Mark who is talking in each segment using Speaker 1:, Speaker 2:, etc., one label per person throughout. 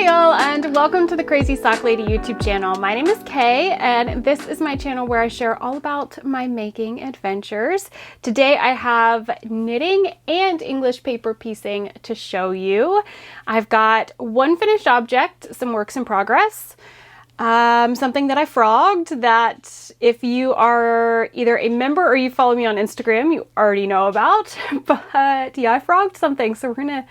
Speaker 1: Howdy y'all, and welcome to the Crazy Sock Lady YouTube channel. My name is Kay, and this is my channel where I share all about my making adventures. Today I have knitting and English paper piecing to show you. I've got one finished object, some works in progress, something that I frogged that if you are either a member or you follow me on Instagram, you already know about. But yeah, I frogged something, so we're gonna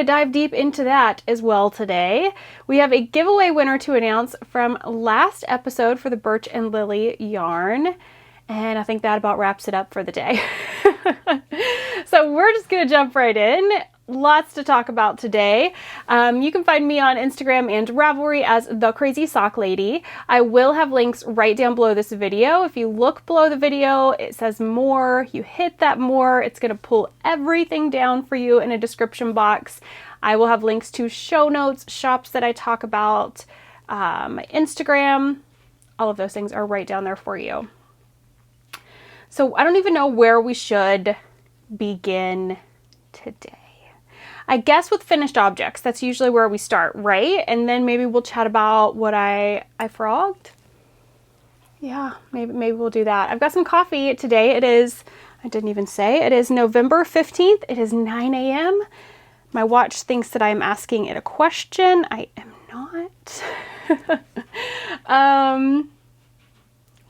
Speaker 1: dive deep into that as well today. We have a giveaway winner to announce from last episode for the Birch and Lily yarn. And I think that about wraps it up for the day. So we're just gonna jump right in. Lots to talk about today. You can find me on Instagram and Ravelry as The Crazy Sock Lady. I will have links right down below this video. If you look below the video, it says more. You hit that more. It's going to pull everything down for you in a description box. I will have links to show notes, shops that I talk about, my Instagram. All of those things are right down there for you. So I don't even know where we should begin today. I guess with finished objects, that's usually where we start, right? And then maybe we'll chat about what I frogged. Yeah, maybe we'll do that. I've got some coffee today. It is, I didn't even say, it is November 15th. It is 9 a.m. My watch thinks that I am asking it a question. I am not.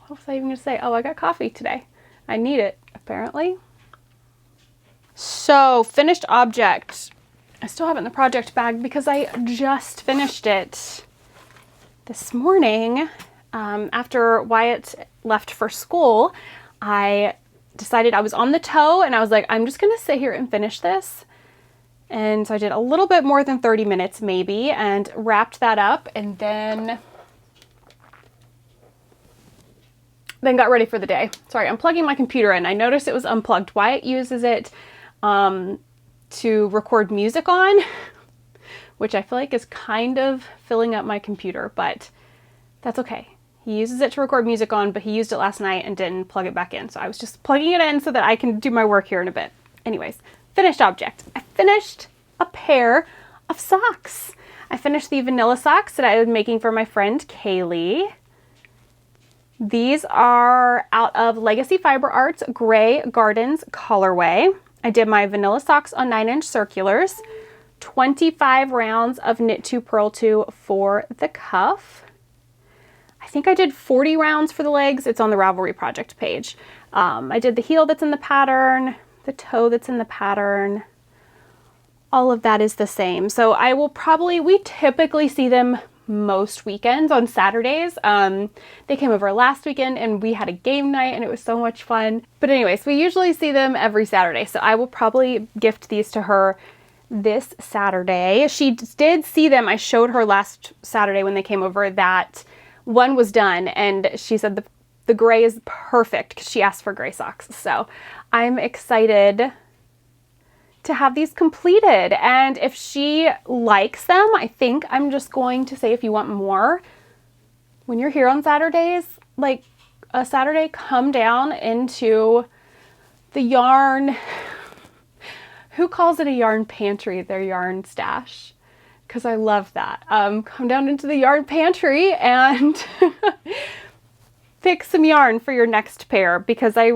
Speaker 1: What was I even gonna say? Oh, I got coffee today. I need it, apparently. So, finished object. I still have it in the project bag because I just finished it this morning. After Wyatt left for school, I decided I was on the toe and I was like, I'm just gonna sit here and finish this. And so I did a little bit more than 30 minutes maybe and wrapped that up and then got ready for the day. Sorry, I'm plugging my computer in. I noticed it was unplugged. Wyatt uses it to record music on, which I feel like is kind of filling up my computer, but that's okay. He uses it to record music on, but he used it last night and didn't plug it back in. So I was just plugging it in so that I can do my work here in a bit. Anyways, finished object. I finished a pair of socks. I finished the vanilla socks that I was making for my friend Kaylee. These are out of Legacy Fiber Arts Gray Gardens colorway. I did my vanilla socks on 9-inch circulars, 25 rounds of Knit 2 Purl 2 for the cuff. I think I did 40 rounds for the legs. It's on the Ravelry project page. I did the heel that's in the pattern, the toe that's in the pattern. All of that is the same. So I will we typically see them most weekends on Saturdays. They came over last weekend and we had a game night and it was so much fun. But anyways, we usually see them every Saturday. So I will probably gift these to her this Saturday. She did see them. I showed her last Saturday when they came over that one was done and she said the gray is perfect because she asked for gray socks. So I'm excited to have these completed, and if she likes them, I think I'm just going to say, if you want more, when you're here on Saturdays, like a Saturday, come down into the yarn, who calls it a yarn pantry, their yarn stash, because I love that. Come down into the yarn pantry and pick some yarn for your next pair, because I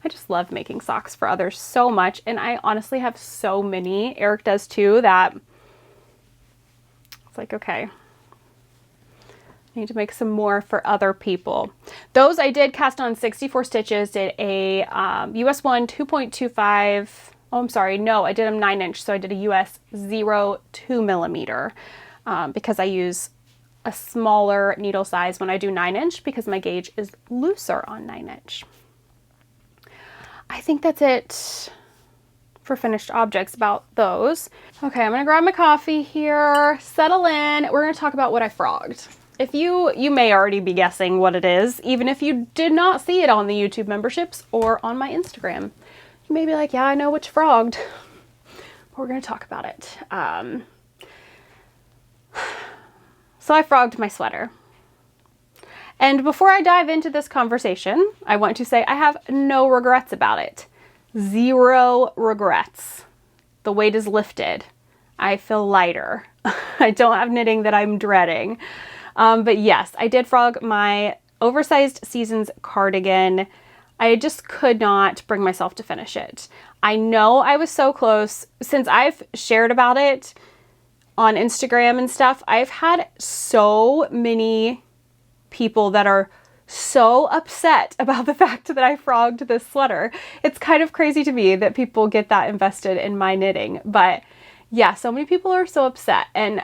Speaker 1: just love making socks for others so much, and I honestly have so many. Eric does too, that it's like, okay, I need to make some more for other people. Those I did cast on 64 stitches, did a US 1 2.25, oh I'm sorry, no, I did them 9-inch, so I did a US 0 2 millimeter because I use a smaller needle size when I do 9-inch because my gauge is looser on 9-inch. I think that's it for finished objects about those. Okay, I'm gonna grab my coffee here, settle in. We're gonna talk about what I frogged. If you may already be guessing what it is, even if you did not see it on the YouTube memberships or on my Instagram. You may be like, yeah, I know what you frogged. But we're gonna talk about it. So I frogged my sweater. And before I dive into this conversation, I want to say I have no regrets about it. 0 regrets. The weight is lifted. I feel lighter. I don't have knitting that I'm dreading. But yes, I did frog my oversized seasons cardigan. I just could not bring myself to finish it. I know I was so close. Since I've shared about it on Instagram and stuff, I've had so many people that are so upset about the fact that I frogged this sweater. It's kind of crazy to me that people get that invested in my knitting, but yeah, so many people are so upset, and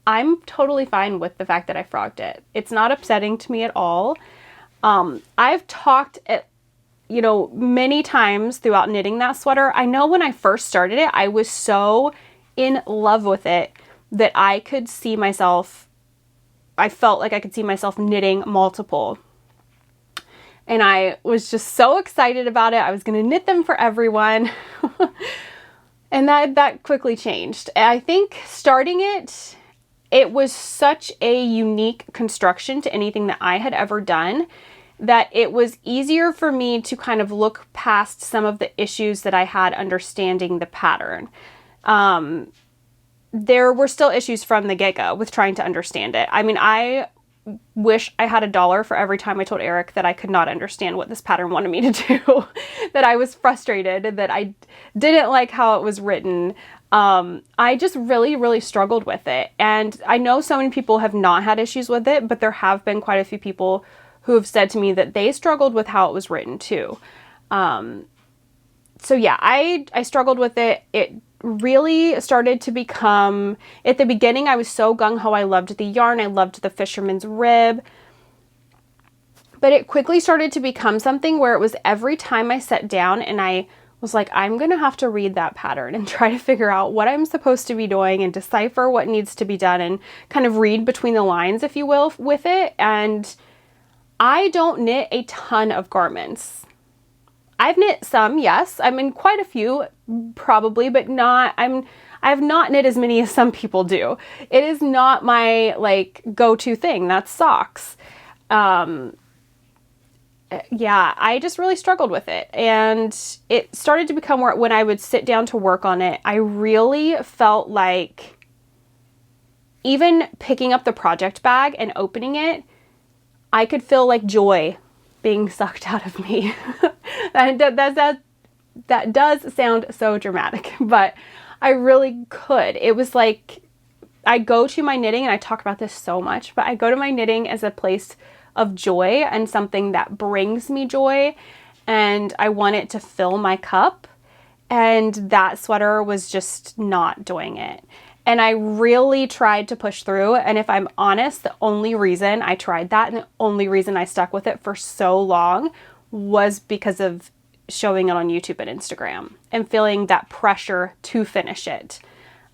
Speaker 1: I'm totally fine with the fact that I frogged it. It's not upsetting to me at all. I've talked many times throughout knitting that sweater. I know when I first started it, I was so in love with it that I felt like I could see myself knitting multiple. And I was just so excited about it. I was going to knit them for everyone. And that quickly changed. I think starting it was such a unique construction to anything that I had ever done that it was easier for me to kind of look past some of the issues that I had understanding the pattern. There were still issues from the get-go with trying to understand it. I mean, I wish I had $1 for every time I told Eric that I could not understand what this pattern wanted me to do, that I was frustrated, that I didn't like how it was written. I just really, really struggled with it. And I know so many people have not had issues with it, but there have been quite a few people who have said to me that they struggled with how it was written too. So yeah, I struggled with it. It really started to become, at the beginning I was so gung-ho. I loved the yarn. I loved the fisherman's rib. But it quickly started to become something where it was every time I sat down and I was like, I'm going to have to read that pattern and try to figure out what I'm supposed to be doing and decipher what needs to be done and kind of read between the lines, if you will, with it. And I don't knit a ton of garments. I've knit some, yes. I'm in quite a few, probably, but I have not knit as many as some people do. It is not my go-to thing. That's socks. Yeah, I just really struggled with it. And it started to become where when I would sit down to work on it, I really felt like even picking up the project bag and opening it, I could feel like joy being sucked out of me. And that does sound so dramatic, but I really could. It was like, I go to my knitting, and I talk about this so much, but I go to my knitting as a place of joy and something that brings me joy, and I want it to fill my cup. And that sweater was just not doing it. And I really tried to push through. And if I'm honest, the only reason I tried that and the only reason I stuck with it for so long was because of showing it on YouTube and Instagram and feeling that pressure to finish it.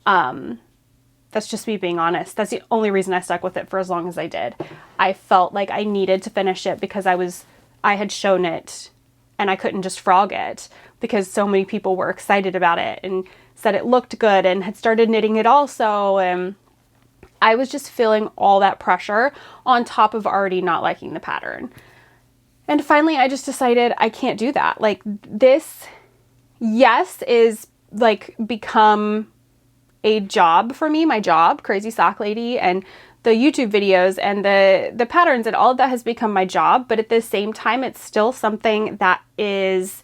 Speaker 1: That's just me being honest. That's the only reason I stuck with it for as long as I did. I felt like I needed to finish it because I had shown it and I couldn't just frog it because so many people were excited about it and said it looked good and had started knitting it also. And I was just feeling all that pressure on top of already not liking the pattern. And finally, I just decided I can't do that. Like this, yes, is become a job for me, my job, Crazy Sock Lady, and the YouTube videos and the patterns and all of that has become my job. But at the same time, it's still something that is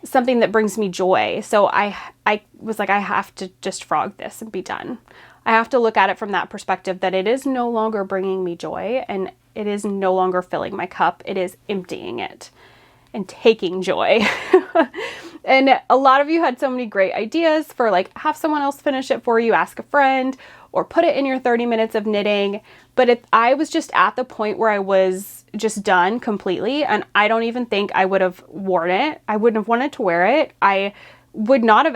Speaker 1: something that brings me joy. So I was like, I have to just frog this and be done. I have to look at it from that perspective that it is no longer bringing me joy and it is no longer filling my cup. It is emptying it and taking joy. And a lot of you had so many great ideas for have someone else finish it for you, ask a friend, or put it in your 30 minutes of knitting. But I was just at the point where I was just done completely, and I don't even think I would have worn it. I wouldn't have wanted to wear it. I would not have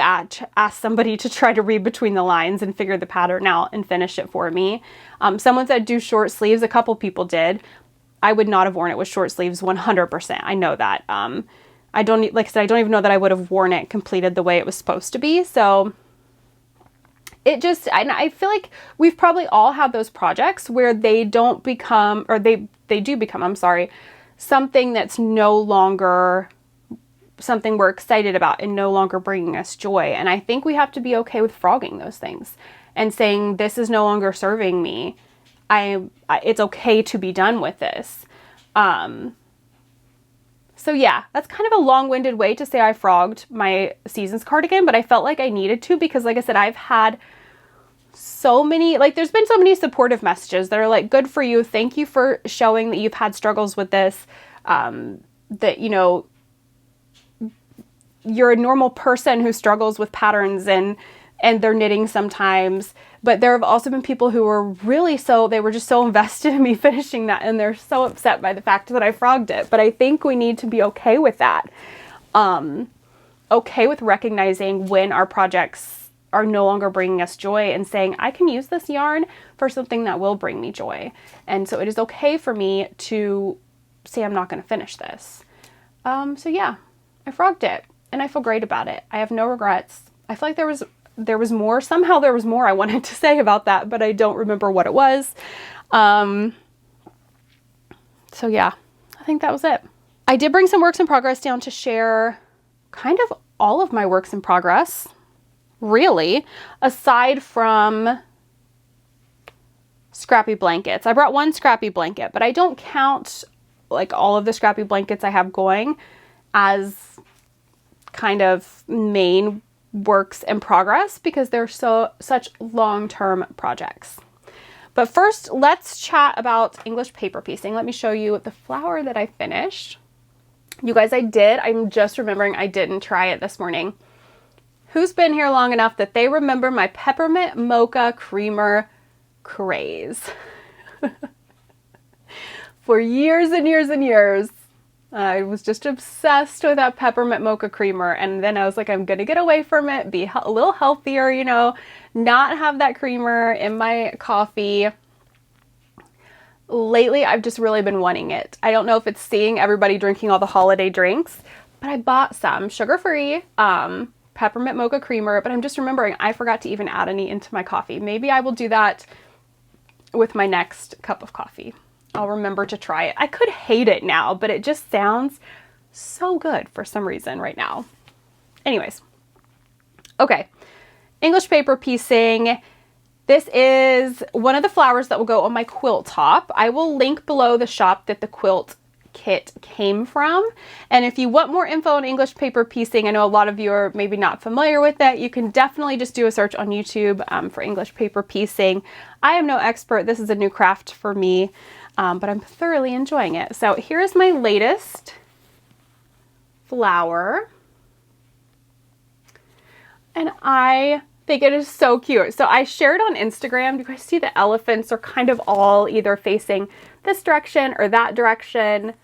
Speaker 1: asked somebody to try to read between the lines and figure the pattern out and finish it for me. Someone said do short sleeves. A couple people did. I would not have worn it with short sleeves 100%. I know that. I don't even know that I would have worn it completed the way it was supposed to be. So it just, I feel like we've probably all had those projects where they don't become, or they do become, I'm sorry, something that's no longer something we're excited about and no longer bringing us joy. And I think we have to be okay with frogging those things and saying, this is no longer serving me. It's okay to be done with this. So yeah, that's kind of a long-winded way to say I frogged my seasons cardigan, but I felt like I needed to because, like I said, I've had so many, like, there's been so many supportive messages that are like, good for you. Thank you for showing that you've had struggles with this, that, you know, you're a normal person who struggles with patterns and their knitting sometimes. But there have also been people who were really they were just so invested in me finishing that, and they're so upset by the fact that I frogged it. But I think we need to be okay with that. Okay with recognizing when our projects are no longer bringing us joy and saying, I can use this yarn for something that will bring me joy. And so it is okay for me to say, I'm not going to finish this. So yeah, I frogged it and I feel great about it. I have no regrets. I feel like there was more. Somehow there was more I wanted to say about that, but I don't remember what it was. So yeah, I think that was it. I did bring some works in progress down to share kind of all of my works in progress, really, aside from Scrappy blankets. I brought one Scrappy blanket, but I don't count like all of the Scrappy blankets I have going as kind of main works in progress because they're such long-term projects. But first, let's chat about English paper piecing. Let me show you the flower that I finished. You guys, I'm just remembering I didn't try it this morning. Who's been here long enough that they remember my peppermint mocha creamer craze? For years and years and years, I was just obsessed with that peppermint mocha creamer. And then I was like, I'm going to get away from it, be a little healthier, you know, not have that creamer in my coffee. Lately, I've just really been wanting it. I don't know if it's seeing everybody drinking all the holiday drinks, but I bought some sugar-free peppermint mocha creamer, but I'm just remembering I forgot to even add any into my coffee. Maybe I will do that with my next cup of coffee. I'll remember to try it. I could hate it now, but it just sounds so good for some reason right now. Anyways, okay. English paper piecing. This is one of the flowers that will go on my quilt top. I will link below the shop that the quilt kit came from. And if you want more info on English paper piecing, I know a lot of you are maybe not familiar with it. You can definitely just do a search on YouTube for English paper piecing. I am no expert. This is a new craft for me. But I'm thoroughly enjoying it. So here's my latest flower. And I think it is so cute. So I shared on Instagram. Do you guys see the elephants are kind of all either facing this direction or that direction?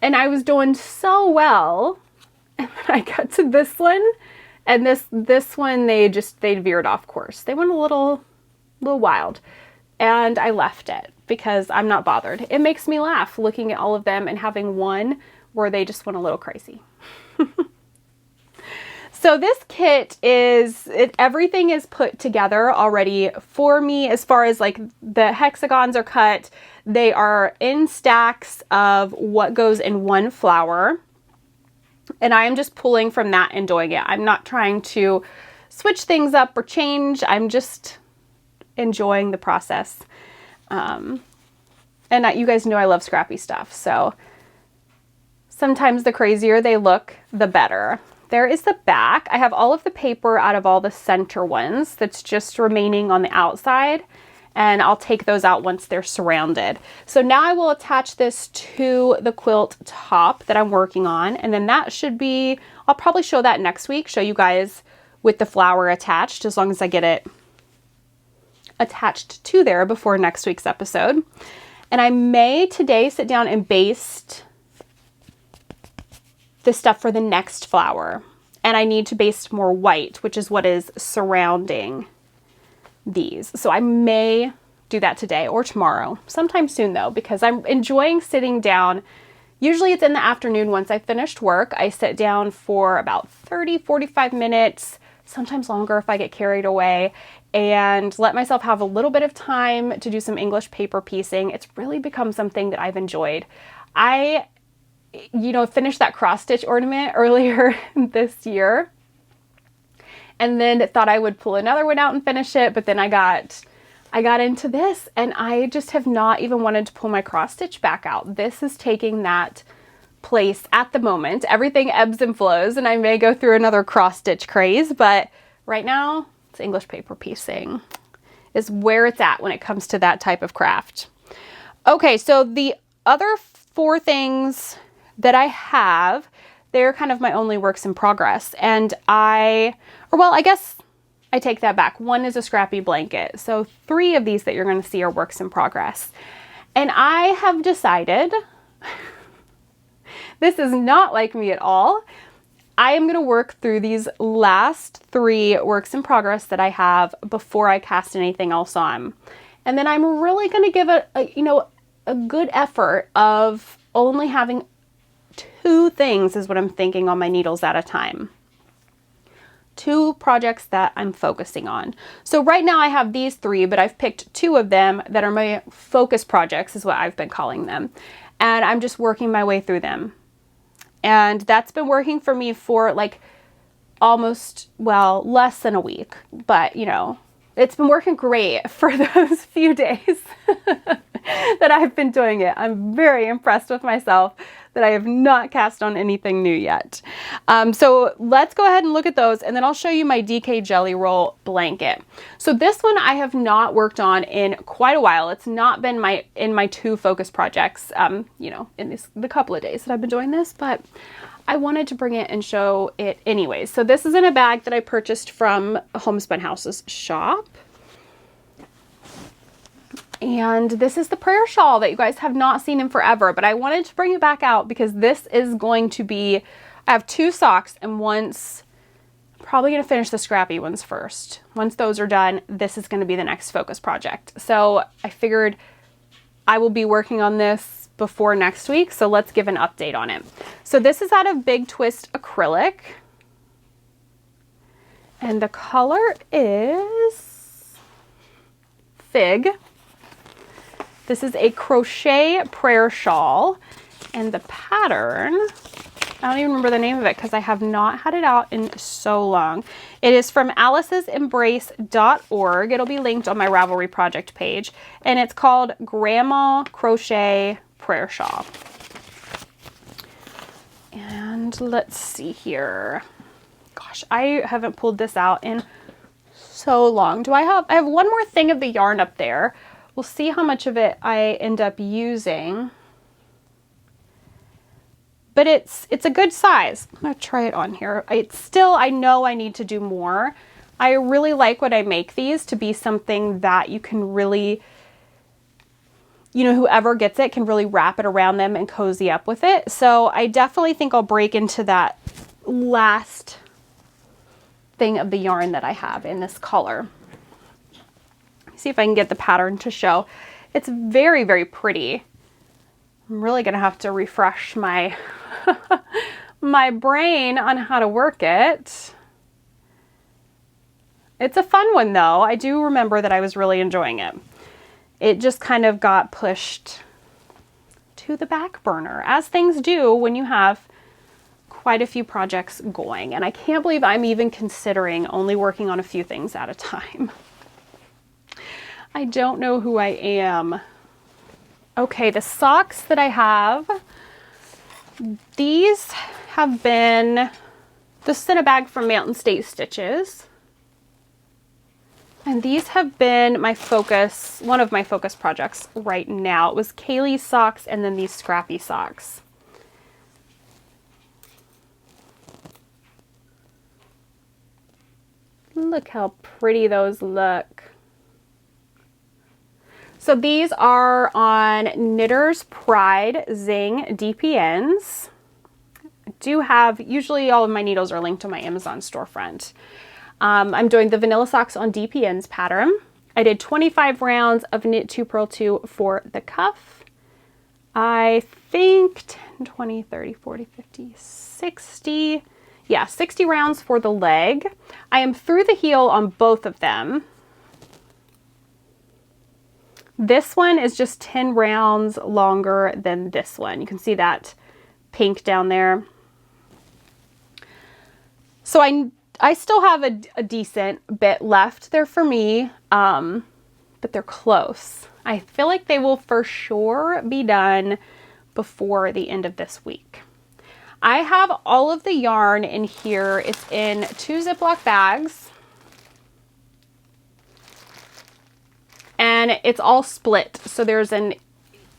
Speaker 1: And I was doing so well. And then I got to this one. And this one, they veered off course. They went a little wild. And I left it because I'm not bothered. It makes me laugh looking at all of them and having one where they just went a little crazy. So this kit everything is put together already for me as far as like the hexagons are cut. They are in stacks of what goes in one flower. And I am just pulling from that and doing it. I'm not trying to switch things up or change. I'm just enjoying the process. And you guys know I love scrappy stuff. So sometimes the crazier they look, the better. There is the back. I have all of the paper out of all the center ones that's just remaining on the outside. And I'll take those out once they're surrounded. So now I will attach this to the quilt top that I'm working on. And then that should be, I'll probably show that next week, show you guys with the flower attached, as long as I get it attached to there before next week's episode. And I may today sit down and baste the stuff for the next flower. And I need to baste more white, which is what is surrounding these. So I may do that today or tomorrow, sometime soon though, because I'm enjoying sitting down. Usually it's in the afternoon once I finished work. I sit down for about 30-45 minutes, sometimes longer if I get carried away, and let myself have a little bit of time to do some English paper piecing. It's really become something that I've enjoyed. I finished that cross stitch ornament earlier this year. and then thought I would pull another one out and finish it, but then I got into this and I just have not even wanted to pull my cross stitch back out. This is taking that place at the moment. Everything ebbs and flows and I may go through another cross stitch craze, but right now it's English paper piecing is where it's at when it comes to that type of craft. Okay, so the other 4 things that I have, they're kind of my only works in progress. And I guess I take that back. 1 is a Scrappy blanket. So 3 of these that you're going to see are works in progress. And I have decided, this is not like me at all. I am going to work through these last 3 works in progress that I have before I cast anything else on. And then I'm really going to give it a good effort of only having 2 things is what I'm thinking on my needles at a time. 2 projects that I'm focusing on. So right now I have these 3, but I've picked 2 of them that are my focus projects is what I've been calling them. And I'm just working my way through them. And that's been working for me for like almost, well, less than a week, but it's been working great for those few days that I've been doing it. I'm very impressed with myself that I have not cast on anything new yet. So let's go ahead and look at those and then I'll show you my DK Jelly Roll blanket. So this one I have not worked on in quite a while. It's not been in my 2 focus projects, in the couple of days that I've been doing this, but I wanted to bring it and show it anyways. So this is in a bag that I purchased from Homespun House's shop. And this is the prayer shawl that you guys have not seen in forever, but I wanted to bring it back out because this is going to be, I have 2 socks and probably going to finish the Scrappy ones first. Once those are done, this is going to be the next focus project. So I figured I will be working on this before next week. So let's give an update on it. So this is out of Big Twist acrylic and the color is Fig. This is a crochet prayer shawl and the pattern, I don't even remember the name of it because I have not had it out in so long. It is from alicesembrace.org. It'll be linked on my Ravelry project page and it's called Grandma Crochet Prayer Shawl. And let's see here. Gosh, I haven't pulled this out in so long. I have one more thing of the yarn up there. We'll see how much of it I end up using. But it's a good size. I'm gonna try it on here. I know I need to do more. I really like when I make these to be something that you can really, whoever gets it can really wrap it around them and cozy up with it. So I definitely think I'll break into that last thing of the yarn that I have in this color. See if I can get the pattern to show. It's very, very pretty. I'm really gonna have to refresh my my brain on how to work it. It's a fun one though. I do remember that I was really enjoying it. It just kind of got pushed to the back burner, as things do when you have quite a few projects going. And I can't believe I'm even considering only working on a few things at a time. I don't know who I am. Okay, the socks that I have, these have been, this is in a bag from Mountain State Stitches. And these have been my focus, one of my focus projects right now. It was Kaylee's socks and then these Scrappy socks. Look how pretty those look. So these are on Knitter's Pride Zing DPNs. I do have, usually all of my needles are linked to my Amazon storefront. I'm doing the vanilla socks on DPNs pattern. I did 25 rounds of knit 2 purl 2 for the cuff. I think 10, 20, 30, 40, 50, 60. Yeah, 60 rounds for the leg. I am through the heel on both of them. This one is just 10 rounds longer than this one. You can see that pink down there. So I still have a decent bit left there for me, but they're close. I feel like they will for sure be done before the end of this week. I have all of the yarn in here. It's in 2 Ziploc bags. And it's all split, so there's an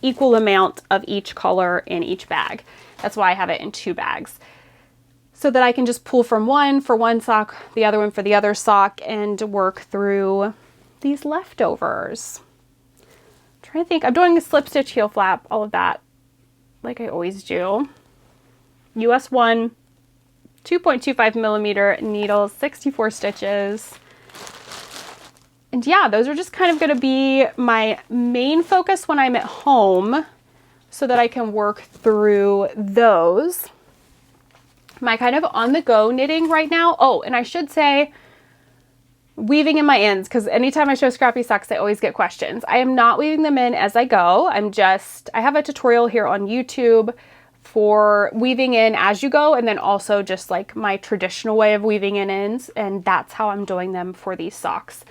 Speaker 1: equal amount of each color in each bag. That's why I have it in 2 bags. So that I can just pull from one for one sock, the other one for the other sock, and work through these leftovers. I'm trying to think. I'm doing a slip stitch, heel flap, all of that, like I always do. US 1, 2.25 millimeter needles, 64 stitches. And yeah, those are just kind of going to be my main focus when I'm at home so that I can work through those. My kind of on-the-go knitting right now. Oh, and I should say weaving in my ends, because anytime I show Scrappy socks, I always get questions. I am not weaving them in as I go. I have a tutorial here on YouTube for weaving in as you go, and then also just like my traditional way of weaving in ends, and that's how I'm doing them for these socks.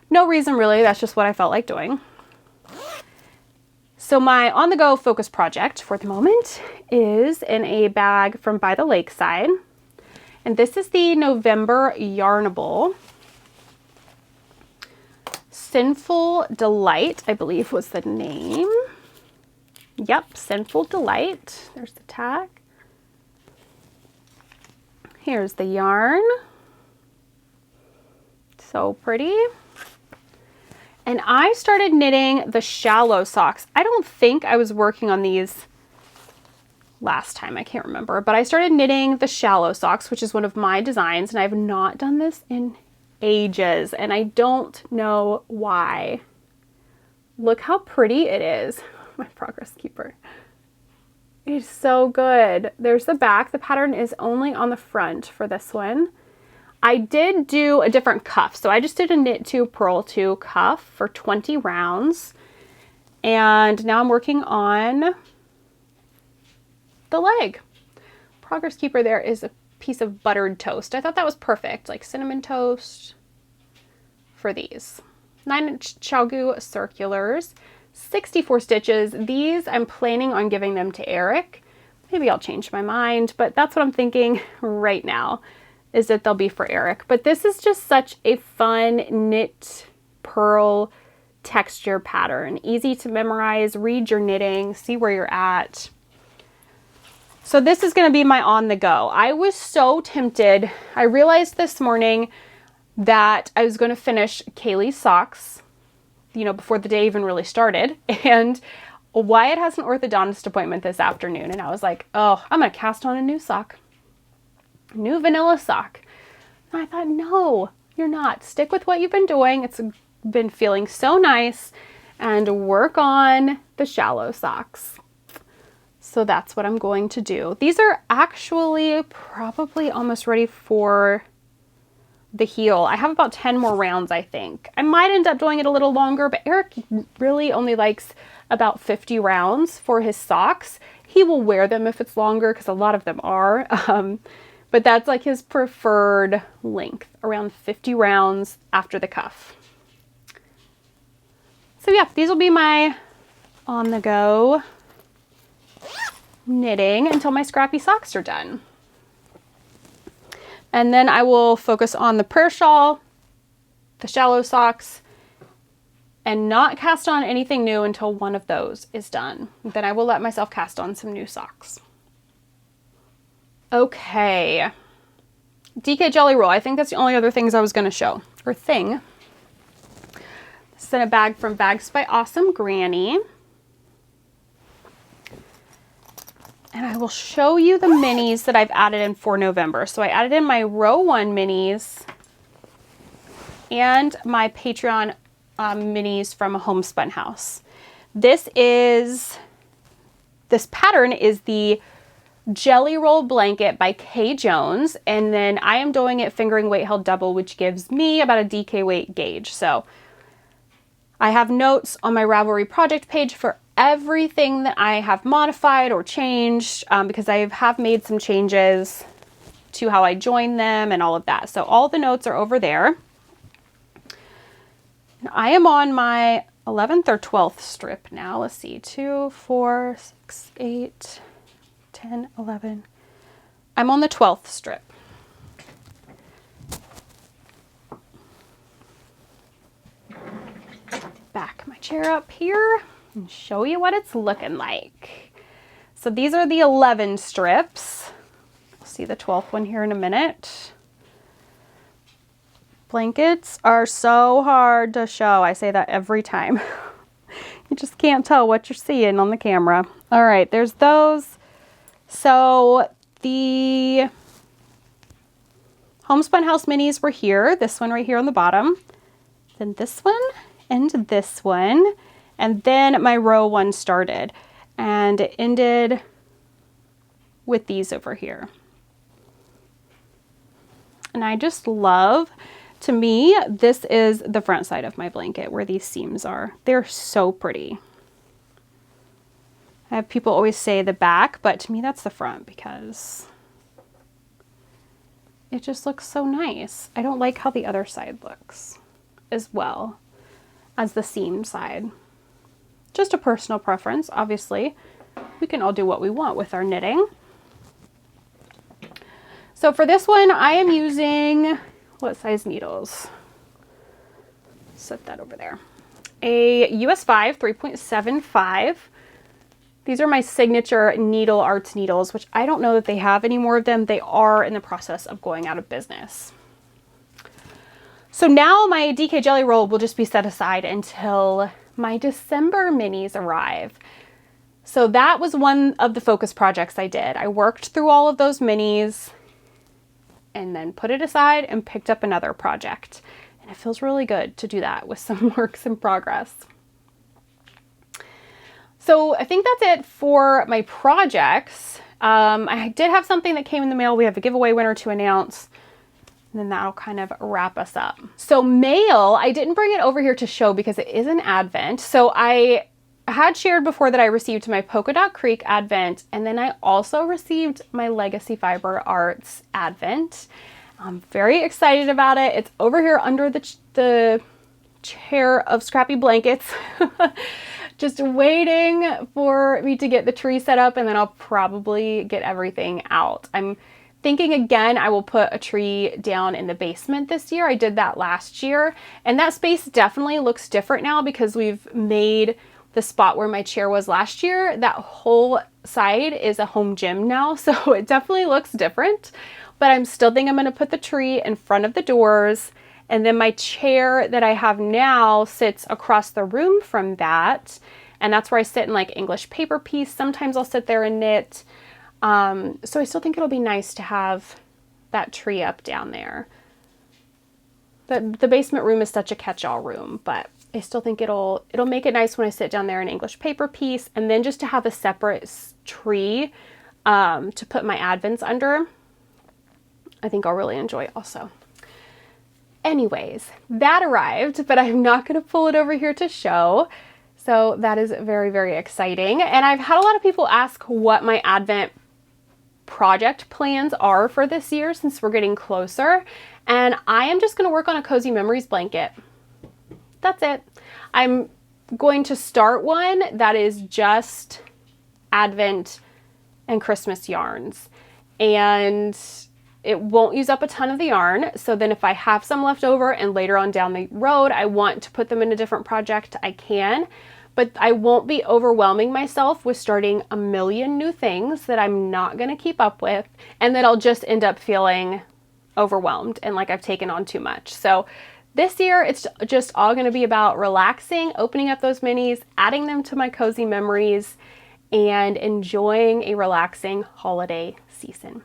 Speaker 1: No reason really, that's just what I felt like doing. So my on-the-go focus project for the moment is in a bag from By the Lakeside. And this is the November Yarnable. Sinful Delight, I believe was the name. Yep, Sinful Delight. There's the tag. Here's the yarn. So pretty. And I started knitting the shallow socks. I don't think I was working on these last time, I can't remember, but I started knitting the shallow socks, which is one of my designs, and I've not done this in ages, and I don't know why. Look how pretty it is. My progress keeper. It's so good. There's the back. The pattern is only on the front for this one. I did do a different cuff. So I just did a knit 2, purl 2 cuff for 20 rounds. And now I'm working on the leg. Progress keeper there is a piece of buttered toast. I thought that was perfect, like cinnamon toast for these. 9-inch ChiaoGoo circulars, 64 stitches. These I'm planning on giving them to Eric. Maybe I'll change my mind, but that's what I'm thinking right now, is that they'll be for Eric. But this is just such a fun knit purl texture pattern. Easy to memorize, read your knitting, see where you're at. So this is going to be my on the go. I was so tempted. I realized this morning that I was going to finish Kaylee's socks, you know, before the day even really started. And Wyatt has an orthodontist appointment this afternoon. And I was like, oh, I'm going to cast on a new sock. New vanilla sock. And I thought, no, you're not. Stick with what you've been doing. It's been feeling so nice, and work on the shallow socks. So that's what I'm going to do. These are actually probably almost ready for the heel. I have about 10 more rounds, I think. I might end up doing it a little longer, but Eric really only likes about 50 rounds for his socks. He will wear them if it's longer, because a lot of them are. But that's like his preferred length, around 50 rounds after the cuff. So yeah, these will be my on the go knitting until my Scrappy socks are done. And then I will focus on the prayer shawl, the shallow socks, and not cast on anything new until one of those is done. Then I will let myself cast on some new socks. Okay. DK Jelly Roll. I think that's the only other things I was going to show. Or thing. This is in a bag from Bags by Awesome Granny. And I will show you the minis that I've added in for November. So I added in my row 1 minis and my Patreon minis from Homespun House. This pattern is the Jelly Roll Blanket by Kay Jones, and then I am doing it fingering weight held double, which gives me about a DK weight gauge. So I have notes on my Ravelry project page for everything that I have modified or changed, because I have made some changes to how I join them and all of that. So all the notes are over there. And I am on my 11th or 12th strip now. Let's see, 2, 4, 6, 8, 10, 11. I'm on the 12th strip. Back my chair up here and show you what it's looking like. So these are the 11 strips. We'll see the 12th one here in a minute. Blankets are so hard to show. I say that every time. You just can't tell what you're seeing on the camera. All right, there's those. So the Homespun House minis were here. This one right here on the bottom. Then this one and this one. And then my row one started. And it ended with these over here. And I just love, to me, this is the front side of my blanket where these seams are. They're so pretty. I have people always say the back, but to me that's the front because it just looks so nice. I don't like how the other side looks as well as the seam side. Just a personal preference, obviously. We can all do what we want with our knitting. So for this one, I am using, what size needles? Set that over there. A US 5 3.75. These are my signature Needle Arts needles, which I don't know that they have any more of them. They are in the process of going out of business. So now my DK Jelly Roll will just be set aside until my December minis arrive. So that was one of the focus projects I did. I worked through all of those minis and then put it aside and picked up another project. And it feels really good to do that with some works in progress. So I think that's it for my projects. I did have something that came in the mail. We have a giveaway winner to announce. And then that'll kind of wrap us up. So mail, I didn't bring it over here to show because it is an Advent. So I had shared before that I received my Polka Dot Creek Advent, and then I also received my Legacy Fiber Arts Advent. I'm very excited about it. It's over here under the chair of Scrappy blankets. Just waiting for me to get the tree set up, and then I'll probably get everything out. I'm thinking again, I will put a tree down in the basement this year. I did that last year, and that space definitely looks different now because we've made the spot where my chair was last year, that whole side is a home gym now, so it definitely looks different. But I'm still thinking I'm going to put the tree in front of the doors, and then my chair that I have now sits across the room from that, and that's where I sit in like English paper piece. Sometimes I'll sit there and knit. So I still think it'll be nice to have that tree up down there. The basement room is such a catch-all room, but I still think it'll make it nice when I sit down there in English paper piece, and then just to have a separate tree to put my Advents under, I think I'll really enjoy also. Anyways, that arrived, but I'm not going to pull it over here to show. So that is very, very exciting. And I've had a lot of people ask what my Advent project plans are for this year since we're getting closer. And I am just going to work on a Cozy Memories blanket. That's it. I'm going to start one that is just Advent and Christmas yarns. And it won't use up a ton of the yarn. So then if I have some left over and later on down the road, I want to put them in a different project, I can. But I won't be overwhelming myself with starting a million new things that I'm not going to keep up with, and that I'll just end up feeling overwhelmed and like I've taken on too much. So this year, it's just all going to be about relaxing, opening up those minis, adding them to my Cozy Memories, and enjoying a relaxing holiday season.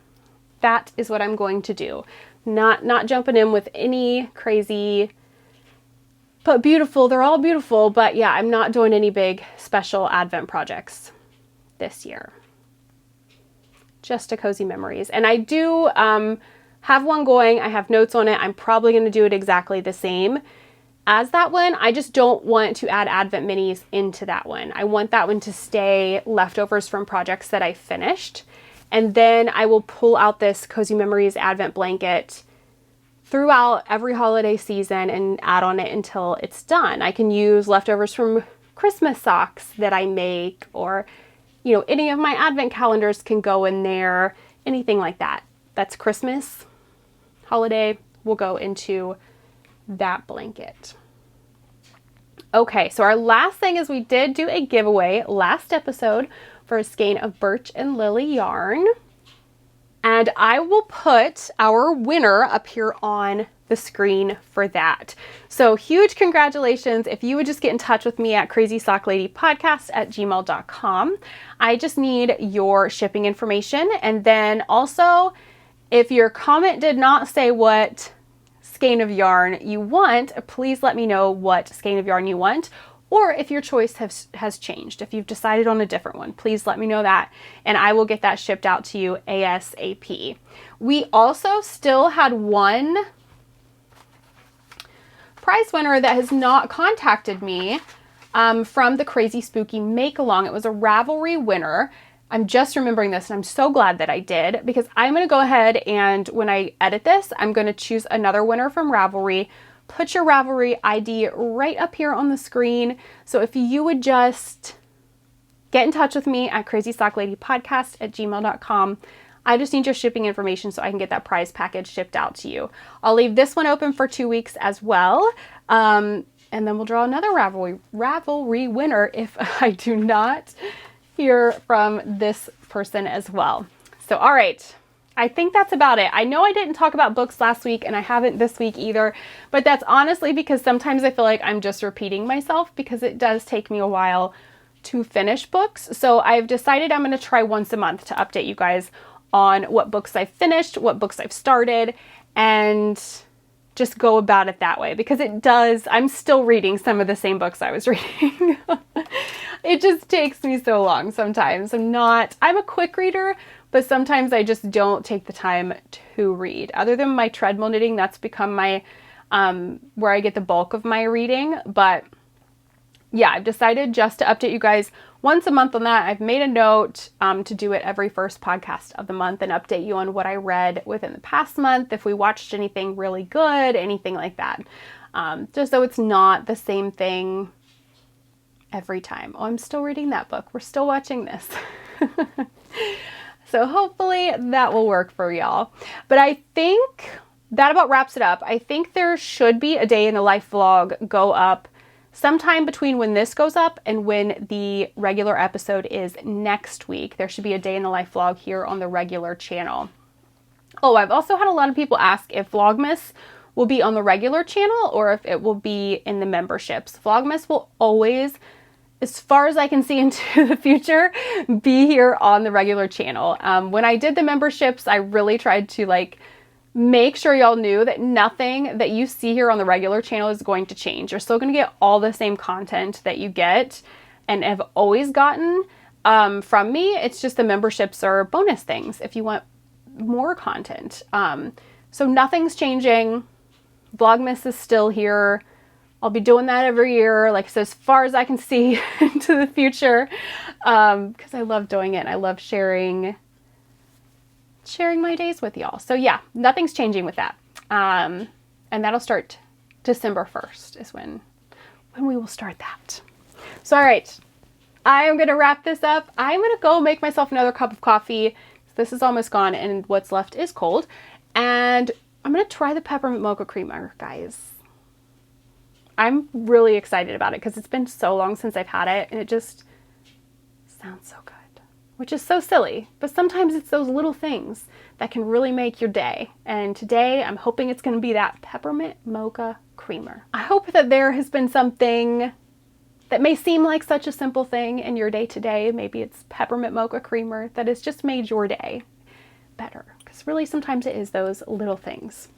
Speaker 1: That is what I'm going to do. Not jumping in with any crazy, but beautiful. They're all beautiful, but yeah, I'm not doing any big special Advent projects this year. Just a Cozy Memories. And I do have one going. I have notes on it. I'm probably going to do it exactly the same as that one. I just don't want to add Advent minis into that one. I want that one to stay leftovers from projects that I finished. And then I will pull out this Cozy Memories Advent blanket throughout every holiday season and add on it until it's done. I can use leftovers from Christmas socks that I make, or, you know, any of my advent calendars can go in there, anything like that. That's Christmas, holiday, will go into that blanket. Okay, so our last thing is we did do a giveaway last episode for a skein of Birch and Lily yarn. And I will put our winner up here on the screen for that. So huge congratulations. If you would just get in touch with me at crazysockladypodcast@gmail.com. I just need your shipping information. And then also, if your comment did not say what skein of yarn you want, please let me know what skein of yarn you want, or if your choice has changed. If you've decided on a different one, please let me know that, and I will get that shipped out to you ASAP. We also still had one prize winner that has not contacted me from the Crazy Spooky Make Along. It was a Ravelry winner. I'm just remembering this, and I'm so glad that I did, because I'm going to go ahead and when I edit this, I'm going to choose another winner from Ravelry. Put your Ravelry ID right up here on the screen. So if you would just get in touch with me at crazysockladypodcast@gmail.com. I just need your shipping information so I can get that prize package shipped out to you. I'll leave this one open for 2 weeks as well. And then we'll draw another Ravelry winner if I do not hear from this person as well. So, all right. I think that's about it. I know I didn't talk about books last week, and I haven't this week either, but that's honestly because sometimes I feel like I'm just repeating myself, because it does take me a while to finish books. So I've decided I'm going to try once a month to update you guys on what books I've finished, what books I've started, and just go about it that way, because I'm still reading some of the same books I was reading. It just takes me so long sometimes. I'm a quick reader, but sometimes I just don't take the time to read. Other than my treadmill knitting, that's become my, where I get the bulk of my reading. But yeah, I've decided just to update you guys once a month on that. I've made a note to do it every first podcast of the month and update you on what I read within the past month, if we watched anything really good, anything like that. Just so it's not the same thing every time. Oh, I'm still reading that book. We're still watching this. So hopefully that will work for y'all. But I think that about wraps it up. I think there should be a day in the life vlog go up sometime between when this goes up and when the regular episode is next week. There should be a day in the life vlog here on the regular channel. Oh, I've also had a lot of people ask if Vlogmas will be on the regular channel or if it will be in the memberships. Vlogmas will always, as far as I can see into the future, be here on the regular channel. When I did the memberships, I really tried to make sure y'all knew that nothing that you see here on the regular channel is going to change. You're still going to get all the same content that you get and have always gotten from me. It's just the memberships are bonus things if you want more content. So nothing's changing. Vlogmas is still here. I'll be doing that every year, like I said, as far as I can see into the future, because I love doing it. I love sharing my days with y'all. So yeah, nothing's changing with that. And that'll start December 1st is when we will start that. So, all right, I am going to wrap this up. I'm going to go make myself another cup of coffee. This is almost gone and what's left is cold. And I'm going to try the peppermint mocha creamer, guys. I'm really excited about it because it's been so long since I've had it and it just sounds so good, which is so silly. But sometimes it's those little things that can really make your day. And today I'm hoping it's going to be that peppermint mocha creamer. I hope that there has been something that may seem like such a simple thing in your day today. Maybe it's peppermint mocha creamer that has just made your day better. Because really sometimes it is those little things.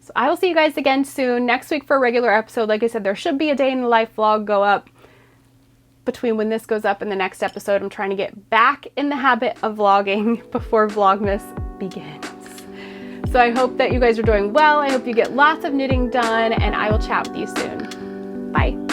Speaker 1: So I will see you guys again soon. Next week for a regular episode. Like I said, there should be a day in the life vlog go up between when this goes up and the next episode. I'm trying to get back in the habit of vlogging before Vlogmas begins. So I hope that you guys are doing well. I hope you get lots of knitting done and I will chat with you soon. Bye.